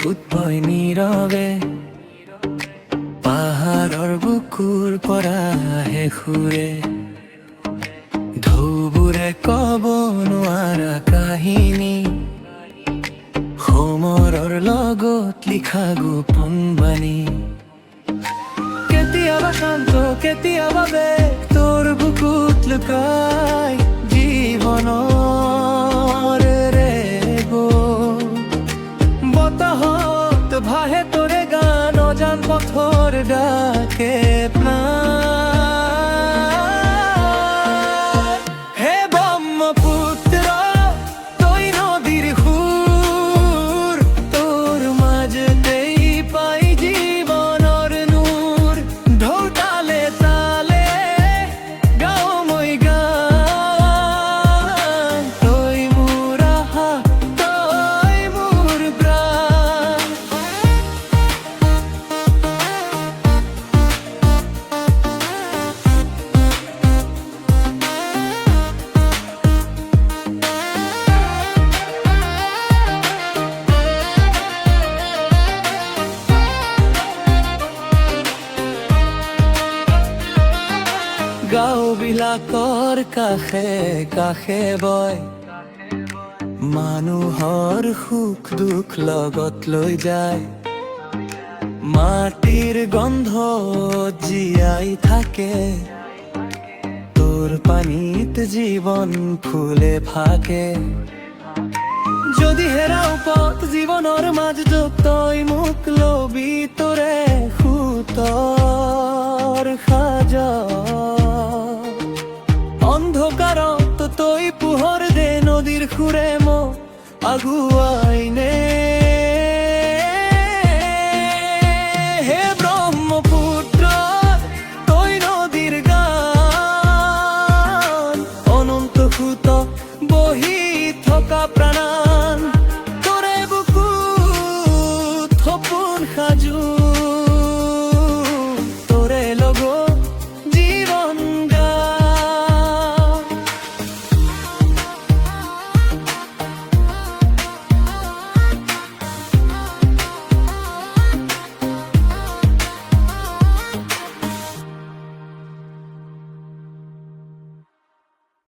সুতপয় নীৰৱে পাহাৰৰ বুকুৰ পৰা সুৰে ঢৌবোৰে ক'ব নোৱাৰা কাহিনী সমৰৰ লগত লিখা গোপন বাণী কেতিয়াবা শান্ত কেতিয়াবা বেগ তোৰ বুকুত লুকাই জীৱনৰ ৰেগ বতাহত ভাহে তোৰে গান অজান পথৰ ডাকে প্ৰাণ হে ব্ৰহ্মপুত্ৰ তই নদীৰ সুৰ তোৰ মাজতেই পাই জীৱনৰ নূৰ ঢৌ তালে তালে গাওঁ মই গান তই মোৰ আশা তই মোৰ প্ৰাণ গাঁওবিলাকৰ কাষে কাষে বয় মানুহৰ সুখ দুখ লগত লৈ যায় মাটিৰ গন্ধ জীয়াই থাকে তোৰ পানীত জীৱন ফুলে ফাকে যদি হেৰাও পথ জীৱনৰ মাজত তই মোক লবি তোৰে সুতৰ সাজা অন্ধকাৰত তই পোহৰ দে নদীৰ সুৰে মোক আগুৱাই